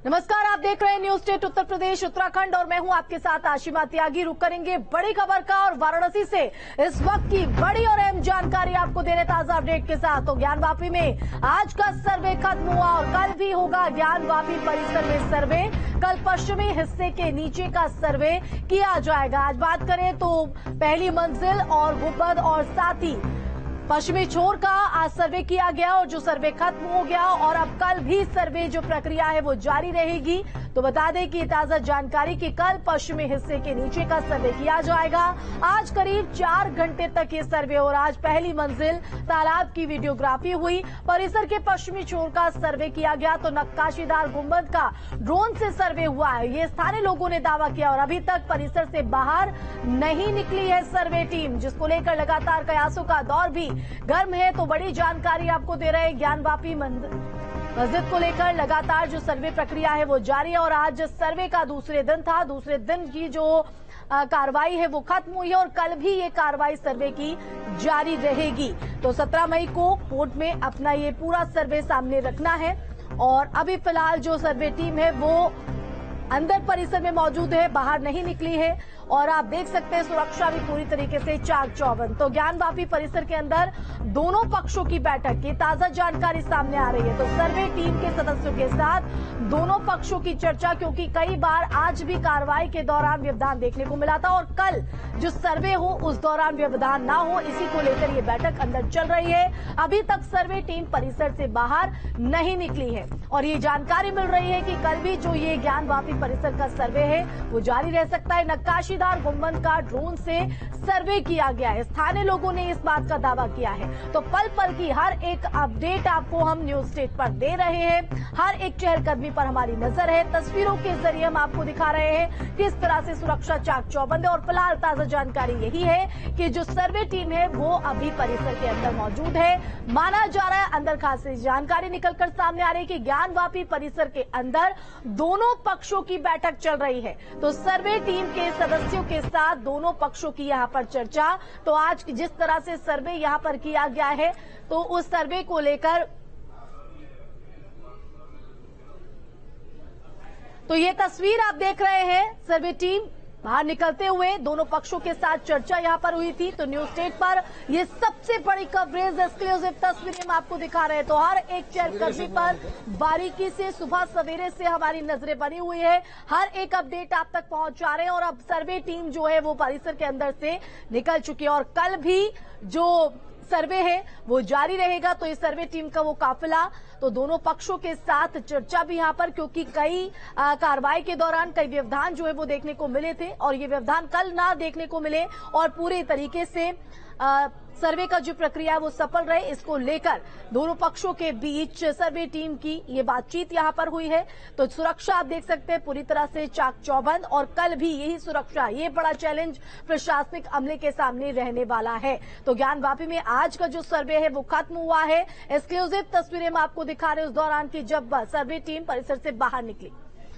नमस्कार, आप देख रहे हैं न्यूज स्टेट उत्तर प्रदेश उत्तराखंड और मैं हूं आपके साथ आशिमा त्यागी। रुक करेंगे बड़ी खबर का और वाराणसी से इस वक्त की बड़ी और अहम जानकारी आपको दे रहे ताजा अपडेट के साथ। तो ज्ञानवापी में आज का सर्वे खत्म हुआ और कल भी होगा ज्ञानवापी परिसर में सर्वे। कल पश्चिमी हिस्से के नीचे का सर्वे किया जाएगा। आज बात करें तो पहली मंजिल और गुंबद और साथ ही पश्चिमी छोर का आज सर्वे किया गया और जो सर्वे खत्म हो गया और अब कल भी सर्वे जो प्रक्रिया है वो जारी रहेगी। तो बता दें कि ताजा जानकारी कि कल पश्चिमी हिस्से के नीचे का सर्वे किया जाएगा। आज करीब 4 घंटे तक ये सर्वे और आज पहली मंजिल तालाब की वीडियोग्राफी हुई। परिसर के पश्चिमी छोर का सर्वे किया गया तो नक्काशीदार गुंबद का ड्रोन से सर्वे हुआ है, ये स्थानीय लोगों ने दावा किया और अभी तक परिसर से बाहर नहीं निकली है सर्वे टीम, जिसको लेकर लगातार कयासों का दौर भी गर्म है। तो बड़ी जानकारी आपको दे रहे हैं ज्ञानवापी मस्जिद को लेकर लगातार जो सर्वे प्रक्रिया है वो जारी है और आज सर्वे का दूसरे दिन था। दूसरे दिन की जो कार्रवाई है वो खत्म हुई है और कल भी ये कार्रवाई सर्वे की जारी रहेगी। तो 17 मई को कोर्ट में अपना ये पूरा सर्वे सामने रखना है और अभी फिलहाल जो सर्वे टीम है वो अंदर परिसर में मौजूद है, बाहर नहीं निकली है और आप देख सकते हैं सुरक्षा भी पूरी तरीके से चाक चौबंद। तो ज्ञानवापी परिसर के अंदर दोनों पक्षों की बैठक की ताजा जानकारी सामने आ रही है। तो सर्वे टीम के सदस्यों के साथ दोनों पक्षों की चर्चा, क्योंकि कई बार आज भी कार्रवाई के दौरान व्यवधान देखने को मिला था और कल जो सर्वे हो उस दौरान व्यवधान ना हो, इसी को लेकर ये बैठक अंदर चल रही है। अभी तक सर्वे टीम परिसर से बाहर नहीं निकली है और ये जानकारी मिल रही है कि कल भी जो ये ज्ञानवापी परिसर का सर्वे है वो जारी रह सकता है। नक्काशीदार गुंबद का ड्रोन से सर्वे किया गया है, स्थानीय लोगों ने इस बात का दावा किया है। तो पल पल की हर एक अपडेट आपको हम न्यूज स्टेट पर दे रहे हैं, हर एक चहलकदमी पर हमारी नजर है। तस्वीरों के जरिए हम आपको दिखा रहे हैं किस तरह से सुरक्षा चाक चौबंद है और फिलहाल ताजा जानकारी यही है कि जो सर्वे टीम है वो अभी परिसर के अंदर मौजूद है। माना जा रहा है अंदर खासी जानकारी निकलकर सामने आ रही है कि ज्ञानवापी परिसर के अंदर दोनों पक्षों की बैठक चल रही है। तो सर्वे टीम के सदस्यों के साथ दोनों पक्षों की यहां पर चर्चा। तो आज जिस तरह से सर्वे यहां पर किया गया है तो उस सर्वे को लेकर तो ये तस्वीर आप देख रहे हैं, सर्वे टीम बाहर निकलते हुए दोनों पक्षों के साथ चर्चा यहां पर हुई थी। तो न्यूज स्टेट पर ये सबसे बड़ी कवरेज, एक्सक्लूसिव तस्वीरें हम आपको दिखा रहे हैं। तो हर एक चहलकदमी पर बारीकी से सुबह सवेरे से हमारी नजरें बनी हुई है, हर एक अपडेट आप तक पहुंचा रहे हैं और अब सर्वे टीम जो है वो परिसर के अंदर से निकल चुकी है और कल भी जो सर्वे है वो जारी रहेगा। तो इस सर्वे टीम का वो काफिला तो दोनों पक्षों के साथ चर्चा भी यहां पर, क्योंकि कई कार्रवाई के दौरान कई व्यवधान जो है वो देखने को मिले थे और ये व्यवधान कल ना देखने को मिले और पूरे तरीके से सर्वे का जो प्रक्रिया है वो सफल रहे, इसको लेकर दोनों पक्षों के बीच सर्वे टीम की ये बातचीत यहां पर हुई है। तो सुरक्षा आप देख सकते हैं पूरी तरह से चाक चौबंद और कल भी यही सुरक्षा, ये बड़ा चैलेंज प्रशासनिक अमले के सामने रहने वाला है। तो ज्ञानवापी में आज का जो सर्वे है वो खत्म हुआ है। एक्सक्लूसिव तस्वीरें हम आपको दिखा रहे हैं उस दौरान की जब सर्वे टीम परिसर से बाहर निकली।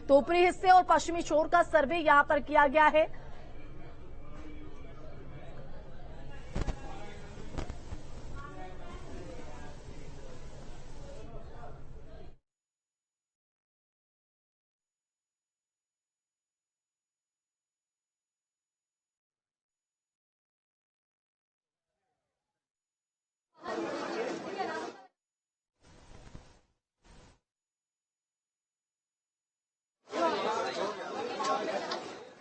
तो ऊपरी हिस्से और पश्चिमी छोर का सर्वे यहां पर किया गया है।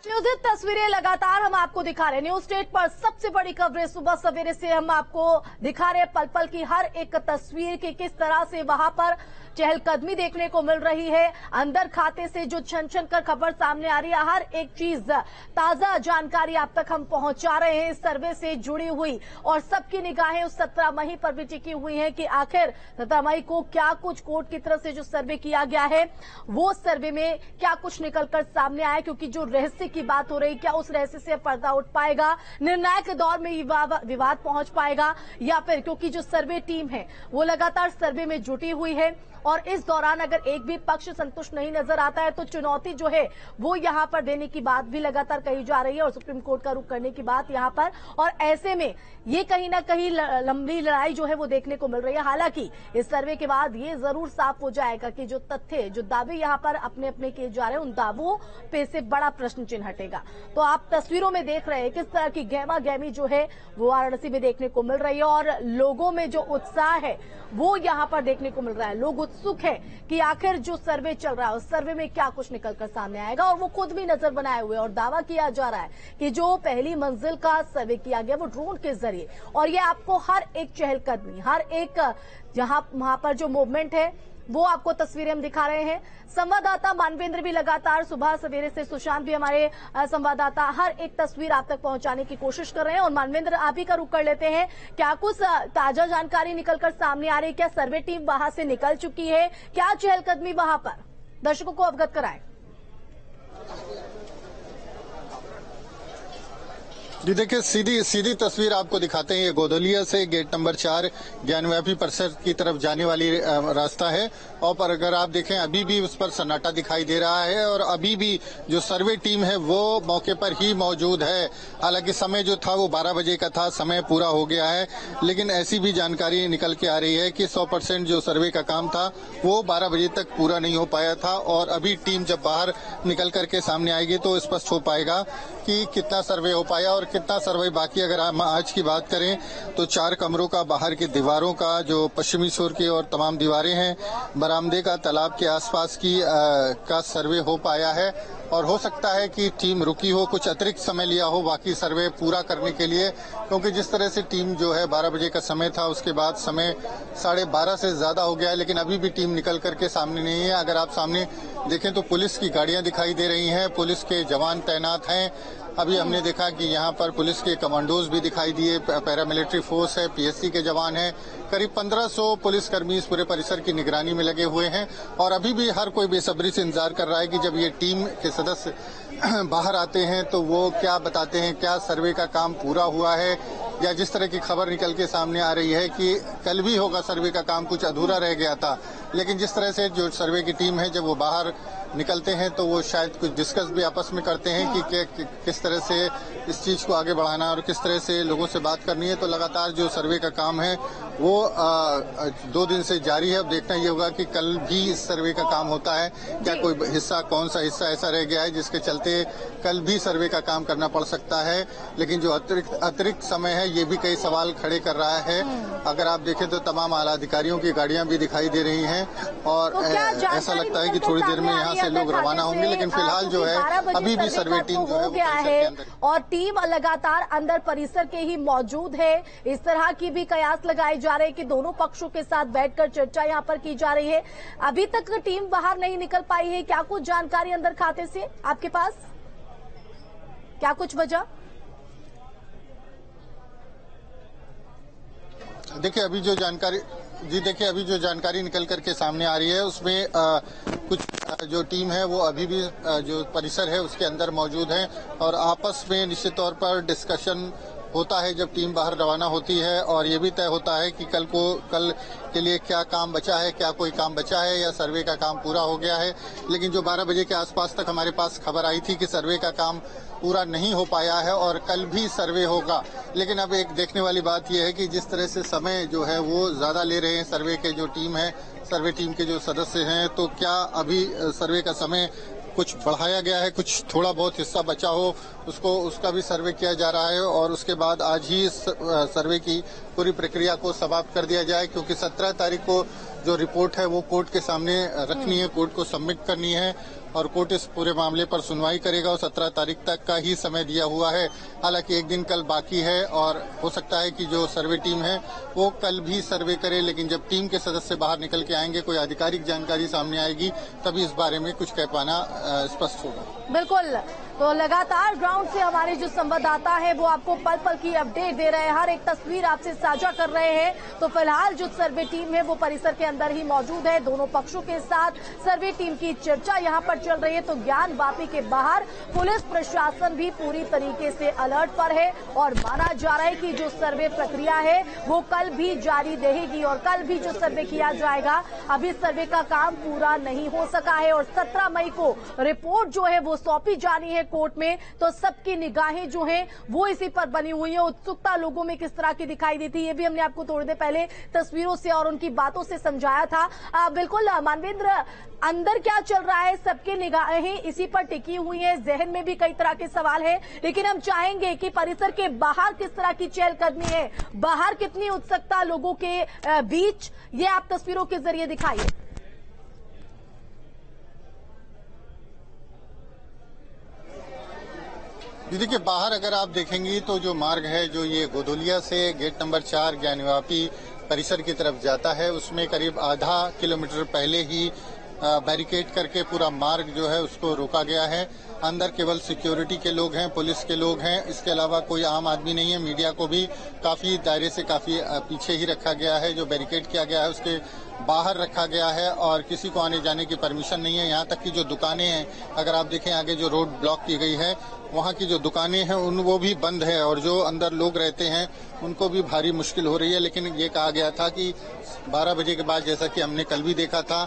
एक्सक्लूसिव तस्वीरें लगातार हम आपको दिखा रहे हैं। न्यूज स्टेट पर सबसे बड़ी कवरेज सुबह सवेरे से हम आपको दिखा रहे हैं, पल पल की हर एक तस्वीर की किस तरह से वहां पर चहलकदमी देखने को मिल रही है। अंदर खाते से जो छन छन कर खबर सामने आ रही है, हर एक चीज ताजा जानकारी आप तक हम पहुंचा रहे हैं इस सर्वे से जुड़ी हुई और सबकी निगाहें उस 17 मई पर भी टिकी हुई हैं कि आखिर 17 मई को क्या कुछ कोर्ट की तरफ से जो सर्वे किया गया है वो सर्वे में क्या कुछ निकलकर सामने आया, क्योंकि जो रहस्य की बात बात हो रही, क्या उस रहस्य से पर्दा उठ पाएगा, निर्णायक दौर में विवाद पहुंच पाएगा, या फिर क्योंकि जो सर्वे टीम है वो लगातार सर्वे में जुटी हुई है और इस दौरान अगर एक भी पक्ष संतुष्ट नहीं नजर आता है तो चुनौती जो है वो यहां पर देने की बात भी लगातार कही जा रही है और सुप्रीम कोर्ट का रुख करने की बात यहां पर। और ऐसे में ये कहीं ना कहीं लंबी लड़ाई जो है वो देखने को मिल रही है। हालांकि इस सर्वे के बाद ये जरूर साफ हो जाएगा कि जो तथ्य, जो दावे यहां पर अपने अपने किए जा रहे हैं, उन दावों पे से बड़ा प्रश्न चिन्ह हटेगा। तो आप तस्वीरों में देख रहे हैं किस तरह की गहमा गहमी जो है वो वाराणसी में देखने को मिल रही है और लोगों में जो उत्साह है वो यहां पर देखने को मिल रहा है। लोग उत्सुक है कि आखिर जो सर्वे चल रहा है उस सर्वे में क्या कुछ निकलकर सामने आएगा और वो खुद भी नजर बनाए हुए और दावा किया जा रहा है कि जो पहली मंजिल का सर्वे किया गया वो ड्रोन के जरिए, और ये आपको हर एक चहलकदमी, हर एक जहां वहां पर जो मूवमेंट है वो आपको तस्वीरें हम दिखा रहे हैं। संवाददाता मानवेंद्र भी लगातार सुबह सवेरे से, सुशांत भी हमारे संवाददाता हर एक तस्वीर आप तक पहुंचाने की कोशिश कर रहे हैं। और मानवेंद्र, आप ही का रुख कर लेते हैं, क्या कुछ ताजा जानकारी निकलकर सामने आ रही है? क्या सर्वे टीम वहां से निकल चुकी है? क्या चहलकदमी वहां पर, दर्शकों को अवगत कराएं। जी देखिए, सीधी तस्वीर आपको दिखाते हैं। ये गोदलिया से गेट नंबर 4 ज्ञानव्यापी परिसर की तरफ जाने वाली रास्ता है और पर अगर आप देखें अभी भी उस पर सन्नाटा दिखाई दे रहा है और अभी भी जो सर्वे टीम है वो मौके पर ही मौजूद है। हालांकि समय जो था वो 12 बजे का था, समय पूरा हो गया है, लेकिन ऐसी भी जानकारी निकल के आ रही है कि 100% जो सर्वे का काम था वो 12 बजे तक पूरा नहीं हो पाया था और अभी टीम जब बाहर निकल करके सामने आएगी तो स्पष्ट हो पाएगा कि कितना सर्वे हो पाया और कितना सर्वे बाकी। अगर हम आज की बात करें तो 4 कमरों का, बाहर की दीवारों का, जो पश्चिमी छोर की और तमाम दीवारें हैं, बरामदे का, तालाब के आसपास की का सर्वे हो पाया है और हो सकता है कि टीम रुकी हो, कुछ अतिरिक्त समय लिया हो बाकी सर्वे पूरा करने के लिए, क्योंकि जिस तरह से टीम जो है 12 बजे का समय था उसके बाद समय 12:30 से ज्यादा हो गया है, लेकिन अभी भी टीम निकल करके सामने नहीं है। अगर आप सामने देखें तो पुलिस की गाड़ियां दिखाई दे रही हैं, पुलिस के जवान तैनात हैं। अभी हमने देखा कि यहाँ पर पुलिस के कमांडोज भी दिखाई दिए, पैरामिलिट्री फोर्स है, पीएससी के जवान हैं, करीब 1500 पुलिसकर्मी इस पूरे परिसर की निगरानी में लगे हुए हैं और अभी भी हर कोई बेसब्री से इंतजार कर रहा है कि जब ये टीम के सदस्य बाहर आते हैं तो वो क्या बताते हैं, क्या सर्वे का काम पूरा हुआ है, या जिस तरह की खबर निकल के सामने आ रही है कि कल भी होगा सर्वे का काम, कुछ अधूरा रह गया था। लेकिन जिस तरह से जो सर्वे की टीम है जब वो बाहर निकलते हैं तो वो शायद कुछ डिस्कस भी आपस में करते हैं कि किस तरह से इस चीज को आगे बढ़ाना है और किस तरह से लोगों से बात करनी है। तो लगातार जो सर्वे का काम है वो 2 दिन से जारी है। अब देखना ये होगा कि कल भी इस सर्वे का काम होता है, क्या कोई हिस्सा, कौन सा हिस्सा ऐसा रह गया है जिसके चलते कल भी सर्वे का काम करना पड़ सकता है। लेकिन जो अतिरिक्त समय है ये भी कई सवाल खड़े कर रहा है। अगर आप देखें तो तमाम आला अधिकारियों की गाड़ियां भी दिखाई दे रही हैं और ऐसा लगता है कि थोड़ी देर में यहाँ से लोग रवाना होंगे, लेकिन फिलहाल जो है अभी भी सर्वे टीम जो है गया है और टीम लगातार अंदर परिसर के ही मौजूद है। इस तरह की भी कयास लगाए जा रहे हैं कि दोनों पक्षों के साथ बैठकर चर्चा यहाँ पर की जा रही है। अभी तक टीम बाहर नहीं निकल पाई है, क्या कुछ जानकारी अंदर खाते से आपके पास, क्या कुछ वजह? देखिए अभी जो जानकारी निकल करके सामने आ रही है उसमें कुछ जो टीम है वो अभी भी जो परिसर है उसके अंदर मौजूद है और आपस में निश्चित तौर पर डिस्कशन होता है जब टीम बाहर रवाना होती है और ये भी तय होता है कि कल के लिए क्या काम बचा है, क्या कोई काम बचा है या सर्वे का काम पूरा हो गया है। लेकिन जो 12 बजे के आसपास तक हमारे पास खबर आई थी कि सर्वे का काम पूरा नहीं हो पाया है और कल भी सर्वे होगा। लेकिन अब एक देखने वाली बात यह है कि जिस तरह से समय जो है वो ज्यादा ले रहे हैं सर्वे के जो टीम है, सर्वे टीम के जो सदस्य हैं, तो क्या अभी सर्वे का समय कुछ बढ़ाया गया है, कुछ थोड़ा बहुत हिस्सा बचा हो उसका भी सर्वे किया जा रहा है और उसके बाद आज ही सर्वे की पूरी प्रक्रिया को समाप्त कर दिया जाए, क्योंकि 17 तारीख को जो रिपोर्ट है वो कोर्ट के सामने रखनी है, कोर्ट को सबमिट करनी है और कोर्ट इस पूरे मामले पर सुनवाई करेगा और 17 तारीख तक का ही समय दिया हुआ है। हालांकि एक दिन कल बाकी है और हो सकता है कि जो सर्वे टीम है वो कल भी सर्वे करे, लेकिन जब टीम के सदस्य बाहर निकल के आएंगे, कोई आधिकारिक जानकारी सामने आएगी, तभी इस बारे में कुछ कह पाना स्पष्ट होगा। बिल्कुल तो लगातार ग्राउंड से हमारे जो संवाददाता है वो आपको पल पल की अपडेट दे रहे हैं, हर एक तस्वीर आपसे साझा कर रहे हैं। तो फिलहाल जो सर्वे टीम है वो परिसर के अंदर ही मौजूद है। दोनों पक्षों के साथ सर्वे टीम की चर्चा यहां पर चल रही है। तो ज्ञान वापी के बाहर पुलिस प्रशासन भी पूरी तरीके से अलर्ट पर है और माना जा रहा है कि जो सर्वे प्रक्रिया है वो कल भी जारी रहेगी और कल भी जो सर्वे किया जाएगा। अभी सर्वे का काम पूरा नहीं हो सका है और 17 मई को रिपोर्ट जो है वो सौंपी जानी है कोर्ट में। तो सबकी निगाहें जो हैं वो इसी पर बनी हुई है। उत्सुकता लोगों में किस तरह की दिखाई देती है ये भी हमने आपको थोड़ी देर पहले तस्वीरों से और उनकी बातों से समझाया था। बिल्कुल मानवेंद्र, अंदर क्या चल रहा है, सबकी निगाहें इसी पर टिकी हुई है, जहन में भी कई तरह के सवाल है, लेकिन हम चाहेंगे कि परिसर के बाहर किस तरह की चहलकदमी है, बाहर कितनी उत्सुकता लोगों के बीच, ये आप तस्वीरों के जरिए दिखाइए। जी देखिए, बाहर अगर आप देखेंगी तो जो मार्ग है जो ये गोदोलिया से गेट नंबर 4 ज्ञानवापी परिसर की तरफ जाता है, उसमें करीब आधा किलोमीटर पहले ही बैरिकेड करके पूरा मार्ग जो है उसको रोका गया है। अंदर केवल सिक्योरिटी के लोग हैं, पुलिस के लोग हैं, इसके अलावा कोई आम आदमी नहीं है। मीडिया को भी काफी दायरे से काफी पीछे ही रखा गया है। जो बैरिकेड किया गया है उसके बाहर रखा गया है और किसी को आने जाने की परमिशन नहीं है। यहाँ तक कि जो दुकानें हैं, अगर आप देखें आगे जो रोड ब्लॉक की गई है, वहाँ की जो दुकानें हैं वो भी बंद है और जो अंदर लोग रहते हैं उनको भी भारी मुश्किल हो रही है। लेकिन ये कहा गया था कि 12 बजे के बाद, जैसा कि हमने कल भी देखा था,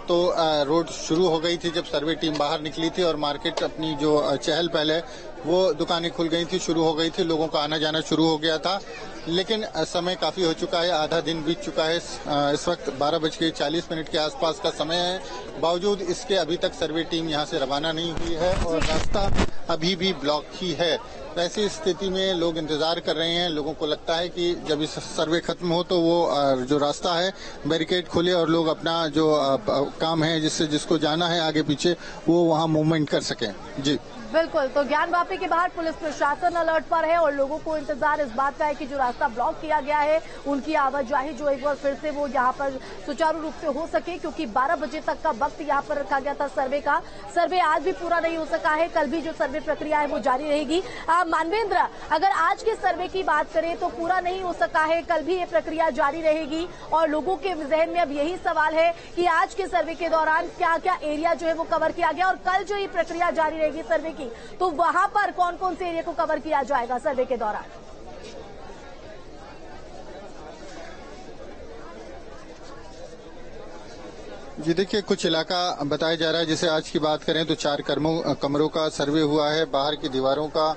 तो रोड शुरू हो गई थी जब सर्वे टीम बाहर निकली थी और मार्केट अपनी जो चहल पहल है वो दुकानें खुल गई थी, शुरू हो गई थी, लोगों का आना जाना शुरू हो गया था। लेकिन समय काफी हो चुका है, आधा दिन बीत चुका है। इस वक्त 12:40 के आसपास का समय है। बावजूद इसके अभी तक सर्वे टीम यहाँ से रवाना नहीं हुई है और रास्ता अभी भी ब्लॉक ही है। ऐसी स्थिति में लोग इंतजार कर रहे हैं। लोगों को लगता है कि जब इस सर्वे खत्म हो तो वो जो रास्ता है बैरिकेड खोले और लोग अपना जो काम है जिसको जाना है आगे पीछे वो वहाँ मूवमेंट कर सकें। जी बिल्कुल, तो ज्ञान वापी के बाहर पुलिस प्रशासन अलर्ट पर है और लोगों को इंतजार इस बात का है कि जो रास्ता ब्लॉक किया गया है उनकी आवाजाही जो एक बार फिर से वो यहाँ पर सुचारू रूप से हो सके, क्योंकि 12 बजे तक का वक्त यहाँ पर रखा गया था सर्वे का। सर्वे आज भी पूरा नहीं हो सका है, कल भी जो सर्वे प्रक्रिया है वो जारी रहेगी। मानवेंद्र, अगर आज के सर्वे की बात करें तो पूरा नहीं हो सका है, कल भी ये प्रक्रिया जारी रहेगी और लोगों के जहन में अब यही सवाल है कि आज के सर्वे के दौरान क्या क्या एरिया जो है वो कवर किया गया और कल जो ये प्रक्रिया जारी रहेगी सर्वे, तो वहां पर कौन कौन से एरिया को कवर किया जाएगा सर्वे के दौरान? जी देखिए, कुछ इलाका बताया जा रहा है। जैसे आज की बात करें तो 4 कमरों का सर्वे हुआ है, बाहर की दीवारों का,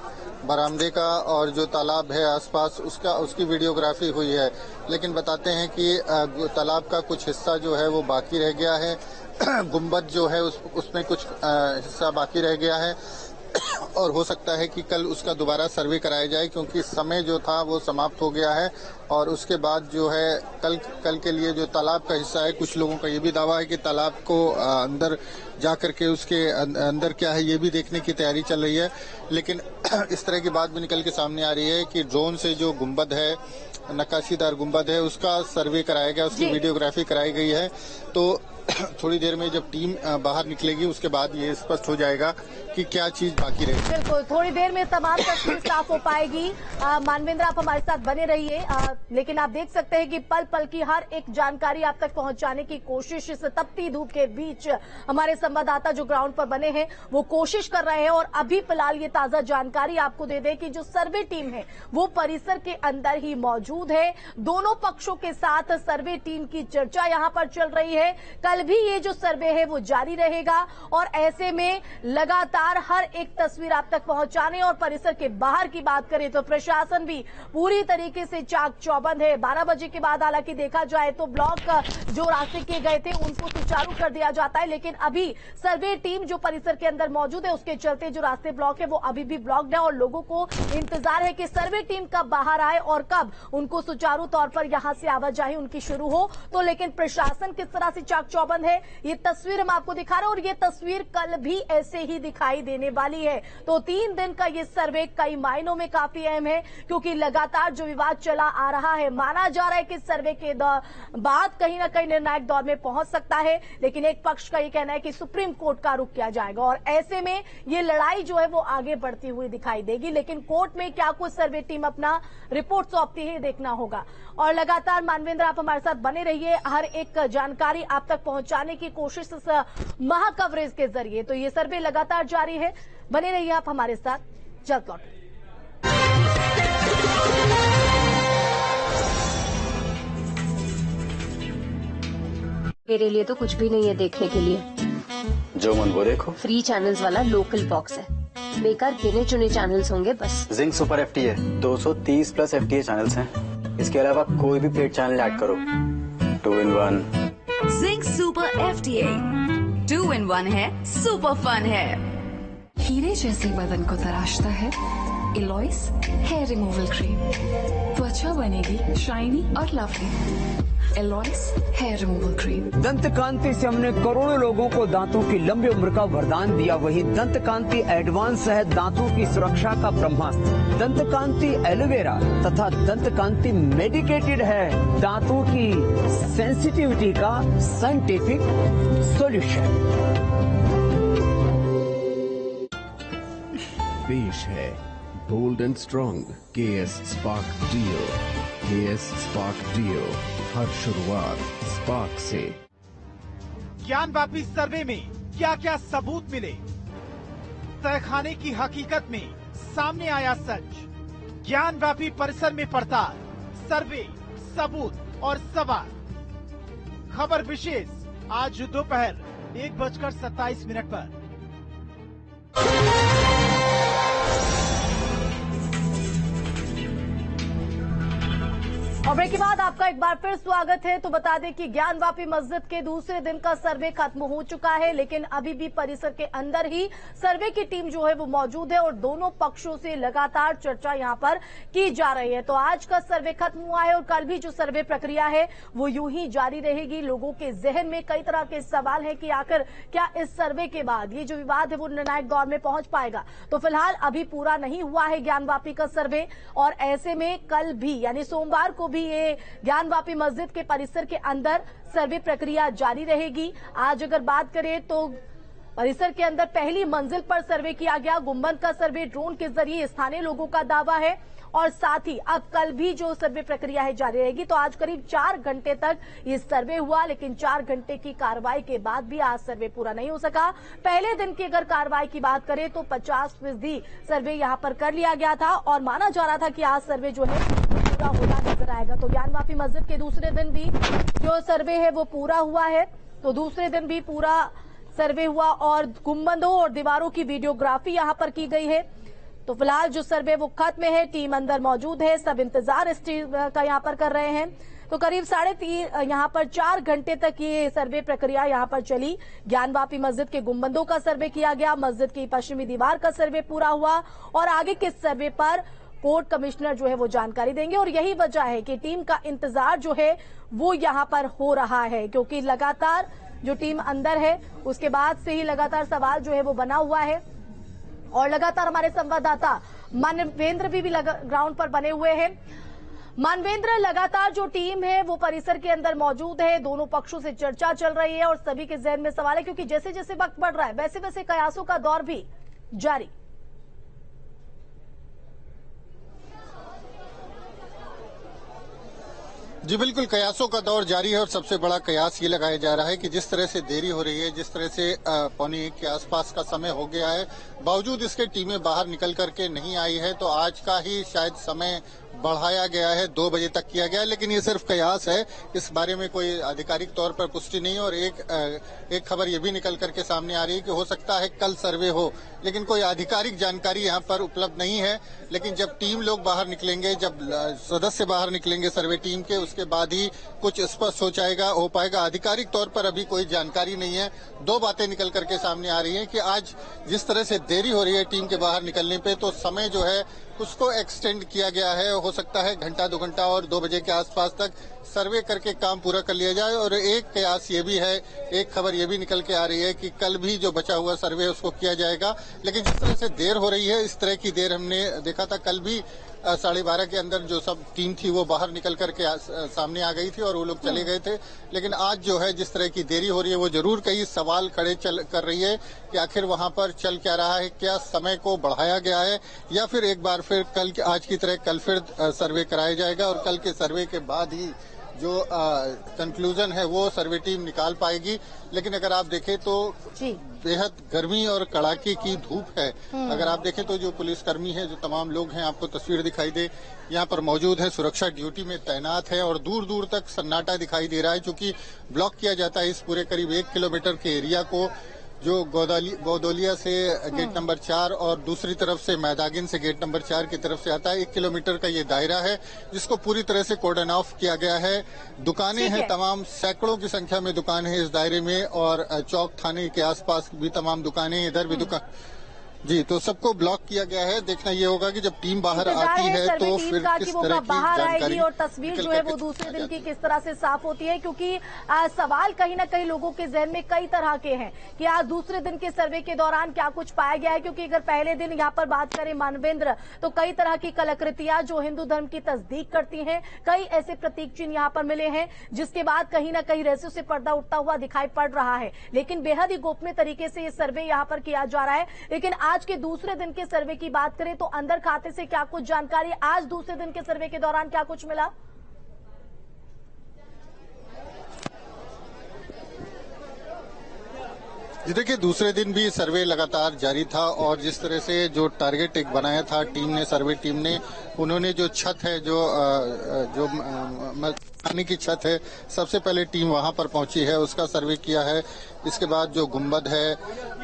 बरामदे का और जो तालाब है आसपास उसकी वीडियोग्राफी हुई है। लेकिन बताते हैं कि तालाब का कुछ हिस्सा जो है वो बाकी रह गया है। गुंबद जो है उसमें कुछ हिस्सा बाकी रह गया है और हो सकता है कि कल उसका दोबारा सर्वे कराया जाए, क्योंकि समय जो था वो समाप्त हो गया है। और उसके बाद जो है कल के लिए जो तालाब का हिस्सा है, कुछ लोगों का ये भी दावा है कि तालाब को अंदर जा करके उसके अंदर क्या है ये भी देखने की तैयारी चल रही है। लेकिन इस तरह की बात भी निकल के सामने आ रही है कि ड्रोन से जो गुंबद है, नक्काशीदार गुंबद है, उसका सर्वे कराया गया, उसकी वीडियोग्राफी कराई गई है। तो थोड़ी देर में जब टीम बाहर निकलेगी उसके बाद ये स्पष्ट हो जाएगा कि क्या चीज बाकी रहेगी। बिल्कुल, थोड़ी देर में तमाम तस्वीर साफ हो पाएगी। मानवेंद्र, आप हमारे साथ बने रहिए, लेकिन आप देख सकते हैं कि पल पल की हर एक जानकारी आप तक पहुंचाने की कोशिश इस तपती धूप के बीच हमारे संवाददाता जो ग्राउंड पर बने हैं वो कोशिश कर रहे हैं। और अभी फिलहाल ये ताजा जानकारी आपको दे दें कि जो सर्वे टीम है वो परिसर के अंदर ही मौजूद है। दोनों पक्षों के साथ सर्वे टीम की चर्चा यहाँ पर चल रही है। कल भी ये जो सर्वे है वो जारी रहेगा और ऐसे में लगातार हर एक तस्वीर आप तक पहुंचाने और परिसर के बाहर की बात करें तो प्रशासन भी पूरी तरीके से चाक चौबंद है। 12 बजे के बाद हालांकि देखा जाए तो ब्लॉक जो रास्ते किए गए थे उनको सुचारू कर दिया जाता है, लेकिन अभी सर्वे टीम जो परिसर के अंदर मौजूद है उसके चलते जो रास्ते ब्लॉक है वो अभी भी ब्लॉक्ड है और लोगों को इंतजार है कि सर्वे टीम कब बाहर आए और कब उनको सुचारू तौर पर यहां से आवाजाही उनकी शुरू हो। तो लेकिन प्रशासन किस तरह से चाक चौबंद है। ये तस्वीर हम आपको दिखा रहे हैं और ये तस्वीर कल भी ऐसे ही दिखाई देने वाली है। तो 3 दिन का ये सर्वे कई मायनों में काफी अहम है, क्योंकि लगातार जो विवाद चला आ रहा है, माना जा रहा है कि सर्वे के बाद कहीं ना कहीं निर्णायक दौर में पहुंच सकता है, लेकिन एक पक्ष का ये कहना है कि सुप्रीम कोर्ट का रुख किया जाएगा और ऐसे में ये लड़ाई जो है वो आगे बढ़ती हुई दिखाई देगी। लेकिन कोर्ट में क्या कुछ सर्वे टीम अपना रिपोर्ट सौंपती है, देखना होगा। और लगातार मानवेंद्र, आप हमारे साथ बने रहिए, हर एक जानकारी आप तक पहुंचाने की कोशिश इस महा कवरेज के जरिए। तो ये सर्वे लगातार जारी है, बने रहिए आप हमारे साथ, जल्द लौट। मेरे लिए तो कुछ भी नहीं है देखने के लिए। जो मन वो देखो। फ्री चैनल्स वाला लोकल बॉक्स है, बेकार गिने चुने चैनल्स होंगे बस। जिंक सुपर एफटी है, 230 प्लस एफटीए चैनल्स हैं। इसके अलावा कोई भी पेड चैनल ऐड करो, 2 in 1। Zinc super FTA 2 in 1 है, सुपर फन है। हीरे जैसे बदन को तराशता है एलॉइस हेयर रिमूवल क्रीम, त्वचा बनेगी शाइनी और लवली। एलॉइस hair removal cream. Dant Kanti से हमने करोड़ों लोगों को दांतों की लंबी उम्र का वरदान दिया, वही दंत कांति एडवांस है दांतों की सुरक्षा का ब्रह्मास्त्र। दंत कांति एलोवेरा तथा दंत कांति मेडिकेटेड है दांतों की सेंसिटिविटी का साइंटिफिक सॉल्यूशन। पेश है bold and strong KS spark deo. KS spark deo, हर शुरुआत स्पार्क से। ज्ञानवापी सर्वे में क्या क्या सबूत मिले, तहखाने की हकीकत में सामने आया सच। ज्ञानवापी परिसर में पड़ताल, सर्वे, सबूत और सवाल। खबर विशेष आज दोपहर 1:27 पर। और ब्रेक के बाद आपका एक बार फिर स्वागत है। तो बता दें कि ज्ञानवापी मस्जिद के दूसरे दिन का सर्वे खत्म हो चुका है, लेकिन अभी भी परिसर के अंदर ही सर्वे की टीम जो है वो मौजूद है और दोनों पक्षों से लगातार चर्चा यहां पर की जा रही है। तो आज का सर्वे खत्म हुआ है और कल भी जो सर्वे प्रक्रिया है वो यूं ही जारी रहेगी। लोगों के जहन में कई तरह के सवाल हैं कि आखिर क्या इस सर्वे के बाद ये जो विवाद है वो निर्णायक दौर में पहुंच पाएगा। तो फिलहाल अभी पूरा नहीं हुआ है ज्ञानवापी का सर्वे और ऐसे में कल भी यानी सोमवार को भी ये ज्ञानवापी मस्जिद के परिसर के अंदर सर्वे प्रक्रिया जारी रहेगी। आज अगर बात करें तो परिसर के अंदर पहली मंजिल पर सर्वे किया गया, गुंबद का सर्वे ड्रोन के जरिए स्थानीय लोगों का दावा है और साथ ही अब कल भी जो सर्वे प्रक्रिया है जारी रहेगी। तो आज करीब 4 घंटे तक ये सर्वे हुआ, लेकिन 4 घंटे की कार्रवाई के बाद भी आज सर्वे पूरा नहीं हो सका। पहले दिन की अगर कार्रवाई की बात करें तो 50% सर्वे यहां पर कर लिया गया था और माना जा रहा था कि आज सर्वे जो है पूरा होता नजर आएगा। तो ज्ञानवापी मस्जिद के दूसरे दिन भी जो सर्वे है वो पूरा हुआ है। तो दूसरे दिन भी पूरा सर्वे हुआ और गुंबदों और दीवारों की वीडियोग्राफी यहां पर की गई है। तो फिलहाल जो सर्वे वो खत्म है, टीम अंदर मौजूद है, सब इंतजार इस टीम का यहां पर कर रहे हैं। तो करीब 3.5 यहां पर 4 घंटे तक ये सर्वे प्रक्रिया यहां पर चली। ज्ञानवापी मस्जिद के गुंबदों का सर्वे किया गया, मस्जिद की पश्चिमी दीवार का सर्वे पूरा हुआ और आगे के सर्वे पर कोर्ट कमिश्नर जो है वो जानकारी देंगे। और यही वजह है कि टीम का इंतजार जो है वो यहां पर हो रहा है, क्योंकि लगातार जो टीम अंदर है उसके बाद से ही लगातार सवाल जो है वो बना हुआ है और लगातार हमारे संवाददाता मानवेंद्र भी ग्राउंड पर बने हुए हैं। मानवेंद्र, लगातार जो टीम है वो परिसर के अंदर मौजूद है, दोनों पक्षों से चर्चा चल रही है और सभी के जहन में सवाल है, क्योंकि जैसे जैसे वक्त बढ़ रहा है वैसे वैसे कयासों का दौर भी जारी। जी बिल्कुल, कयासों का दौर जारी है और सबसे बड़ा कयास ये लगाया जा रहा है कि जिस तरह से देरी हो रही है, जिस तरह से 1:15 के आसपास का समय हो गया है, बावजूद इसके टीमें बाहर निकल करके नहीं आई है। तो आज का ही शायद समय बढ़ाया गया है, 2 बजे तक किया गया है, लेकिन ये सिर्फ कयास है, इस बारे में कोई आधिकारिक तौर पर पुष्टि नहीं। और एक खबर ये भी निकल करके सामने आ रही है कि हो सकता है कल सर्वे हो, लेकिन कोई आधिकारिक जानकारी यहाँ पर उपलब्ध नहीं है। लेकिन जब टीम लोग बाहर निकलेंगे, जब सदस्य बाहर निकलेंगे सर्वे टीम के, उसके बाद ही कुछ स्पष्ट हो पाएगा। आधिकारिक तौर पर अभी कोई जानकारी नहीं है। 2 बातें निकल करके सामने आ रही हैं कि आज जिस तरह से देरी हो रही है टीम के बाहर निकलने पे, तो समय जो है उसको एक्सटेंड किया गया है। हो सकता है घंटा 2 घंटा और 2 बजे के आसपास तक सर्वे करके काम पूरा कर लिया जाए। और एक कयास ये भी है, एक खबर ये भी निकल के आ रही है कि कल भी जो बचा हुआ सर्वे उसको किया जाएगा। लेकिन जिस तरह से देर हो रही है, इस तरह की देर हमने देखा था कल भी 12:30 के अंदर जो सब टीम थी वो बाहर निकल करके सामने आ गई थी और वो लोग चले गए थे। लेकिन आज जो है जिस तरह की देरी हो रही है वो जरूर कई सवाल खड़े कर रही है कि आखिर वहां पर चल क्या रहा है, क्या समय को बढ़ाया गया है या फिर एक बार फिर आज की तरह कल फिर सर्वे कराया जाएगा और कल के सर्वे के बाद ही जो कंक्लूजन है वो सर्वे टीम निकाल पाएगी। लेकिन अगर आप देखें तो बेहद गर्मी और कड़ाके की धूप है। अगर आप देखें तो जो पुलिसकर्मी है, जो तमाम लोग हैं, आपको तस्वीर दिखाई दे यहाँ पर मौजूद है, सुरक्षा ड्यूटी में तैनात है और दूर दूर तक सन्नाटा दिखाई दे रहा है, क्योंकि ब्लॉक किया जाता है इस पूरे करीब 1 किलोमीटर के एरिया को, जो गोदोलिया से गेट नंबर 4 और दूसरी तरफ से मैदागिन से गेट नंबर 4 की तरफ से आता है। 1 किलोमीटर का ये दायरा है जिसको पूरी तरह से कॉर्डन ऑफ किया गया है। दुकानें हैं, तमाम सैकड़ों की संख्या में दुकानें हैं इस दायरे में और चौक थाने के आसपास भी तमाम दुकानें, इधर भी दुकान जी, तो सबको ब्लॉक किया गया है। देखना ये होगा कि जब टीम बाहर आती है तो फिर किस तरह की बाहर जानकारी आएगी और तस्वीर जो है वो दूसरे दिन की किस तरह से साफ होती है, क्योंकि सवाल कहीं ना कहीं लोगों के जहन में कई तरह के हैं कि आज दूसरे दिन के सर्वे के दौरान क्या कुछ पाया गया है। क्योंकि अगर पहले दिन यहाँ पर बात करें मानवेंद्र, तो कई तरह की कलाकृतियां जो हिंदू धर्म की तस्दीक करती हैं, कई ऐसे प्रतीक चिन्ह यहाँ पर मिले हैं, जिसके बाद कहीं ना कहीं रहस्यों से पर्दा उठता हुआ दिखाई पड़ रहा है। लेकिन बेहद ही गोपनीय तरीके से ये सर्वे यहाँ पर किया जा रहा है। लेकिन आज के दूसरे दिन के सर्वे की बात करें तो अंदर खाते से क्या कुछ जानकारी आज दूसरे दिन के सर्वे के दौरान क्या कुछ मिला? जी देखिए, दूसरे दिन भी सर्वे लगातार जारी था और जिस तरह से जो टारगेट एक बनाया था टीम ने, सर्वे टीम ने, उन्होंने जो छत है, जो पानी की छत है, सबसे पहले टीम वहां पर पहुंची है, उसका सर्वे किया है। इसके बाद जो गुंबद है,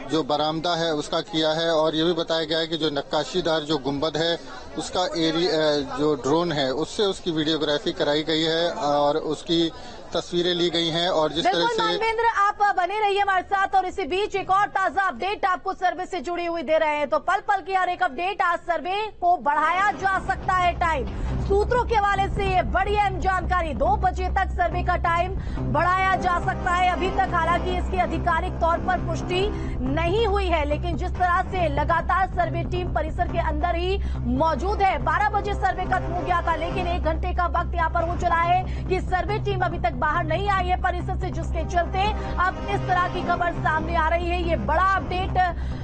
जो बरामदा है, उसका किया है और ये भी बताया गया है कि जो नक्काशीदार जो गुंबद है उसका एरिया, जो ड्रोन है उससे उसकी वीडियोग्राफी कराई गई है और उसकी तस्वीरें ली गई हैं। और जिस तरह से मानवेंद्र, आप बने रहिए हमारे साथ और इसी बीच एक और ताजा अपडेट आपको सर्वे से जुड़ी हुई दे रहे हैं। तो पल पल की हर एक अपडेट, आज सर्वे को बढ़ाया जा सकता है टाइम। सूत्रों के हवाले से ये बड़ी अहम जानकारी, 2 बजे तक सर्वे का टाइम बढ़ाया जा सकता है। अभी तक हालांकि इसकी आधिकारिक तौर पर पुष्टि नहीं हुई है, लेकिन जिस तरह से लगातार सर्वे टीम परिसर के अंदर ही मौजूद है, 12 बजे सर्वे खत्म हो गया था, लेकिन 1 घंटे का वक्त यहाँ पर हो चला है कि सर्वे टीम अभी तक बाहर नहीं आई है परिसर से, जिसके चलते अब इस तरह की खबर सामने आ रही है। ये बड़ा अपडेट,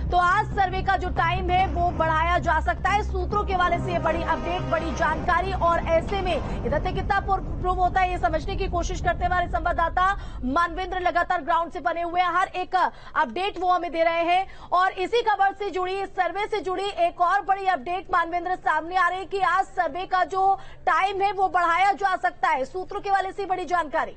तो आज सर्वे का जो टाइम है वो बढ़ाया जा सकता है। सूत्रों के हवाले से ये बड़ी अपडेट, बड़ी जानकारी, और ऐसे में इधर से कितना प्रूव होता है ये समझने की कोशिश करते हमारे संवाददाता मानवेंद्र लगातार ग्राउंड से बने हुए हैं, हर एक अपडेट वो हमें दे रहे हैं। और इसी खबर से जुड़ी, इस सर्वे से जुड़ी एक और बड़ी अपडेट मानवेंद्र सामने आ रही है कि आज सर्वे का जो टाइम है वो बढ़ाया जा सकता है। सूत्रों के हवाले से बड़ी जानकारी।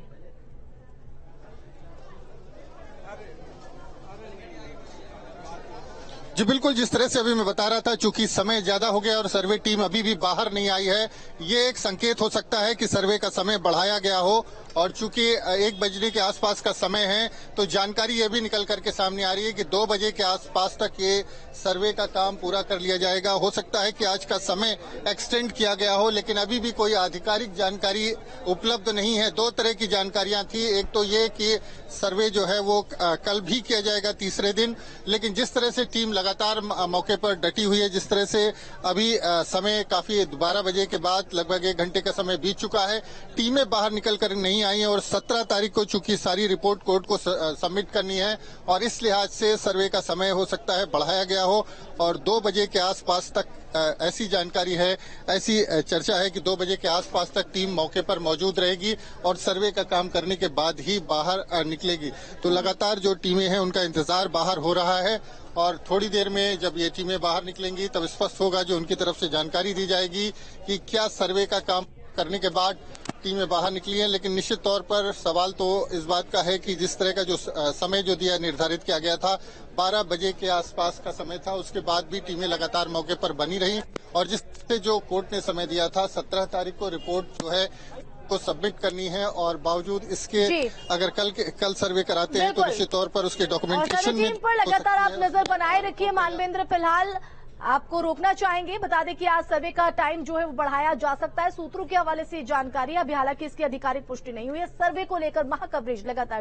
जी बिल्कुल, जिस तरह से अभी मैं बता रहा था, चूंकि समय ज्यादा हो गया और सर्वे टीम अभी भी बाहर नहीं आई है, ये एक संकेत हो सकता है कि सर्वे का समय बढ़ाया गया हो। और चूंकि 1 बजने के आसपास का समय है, तो जानकारी ये भी निकल करके सामने आ रही है कि 2 बजे के आसपास तक ये सर्वे का काम पूरा कर लिया जाएगा। हो सकता है कि आज का समय एक्सटेंड किया गया हो, लेकिन अभी भी कोई आधिकारिक जानकारी उपलब्ध नहीं है। 2 तरह की जानकारियां थी, एक तो ये कि सर्वे जो है वो कल भी किया जाएगा तीसरे दिन, लेकिन जिस तरह से टीम लगातार मौके पर डटी हुई है, जिस तरह से अभी समय काफी 12 बजे के बाद लगभग 1 घंटे का समय बीत चुका है, टीमें बाहर निकल कर नहीं आई हैं और 17 तारीख को चूंकि सारी रिपोर्ट कोर्ट को सबमिट करनी है और इस लिहाज से सर्वे का समय हो सकता है बढ़ाया गया हो और 2 बजे के आसपास तक ऐसी जानकारी है, ऐसी चर्चा है कि 2 बजे के आसपास तक टीम मौके पर मौजूद रहेगी और सर्वे का काम करने के बाद ही बाहर निकलेगी। तो लगातार जो टीमें हैं उनका इंतजार बाहर हो रहा है और थोड़ी देर में जब ये टीमें बाहर निकलेंगी तब स्पष्ट होगा, जो उनकी तरफ से जानकारी दी जाएगी कि क्या सर्वे का काम करने के बाद टीमें बाहर निकली हैं। लेकिन निश्चित तौर पर सवाल तो इस बात का है कि जिस तरह का जो समय जो दिया निर्धारित किया गया था 12 बजे के आसपास का समय था, उसके बाद भी टीमें लगातार मौके पर बनी रही और जिससे जो कोर्ट ने समय दिया था 17 तारीख को रिपोर्ट जो है को सबमिट करनी है और बावजूद इसके अगर कल सर्वे कराते हैं तो निश्चित तौर पर उसके डॉक्यूमेंटेशन में पर लगातार आप नजर बनाए रखिए मानवेंद्र। फिलहाल आपको रोकना चाहेंगे। बता दें कि आज सर्वे का टाइम जो है वो बढ़ाया जा सकता है। सूत्रों के हवाले से जानकारी, अभी हालांकि इसकी आधिकारिक पुष्टि नहीं हुई है। सर्वे को लेकर महा कवरेज लगातार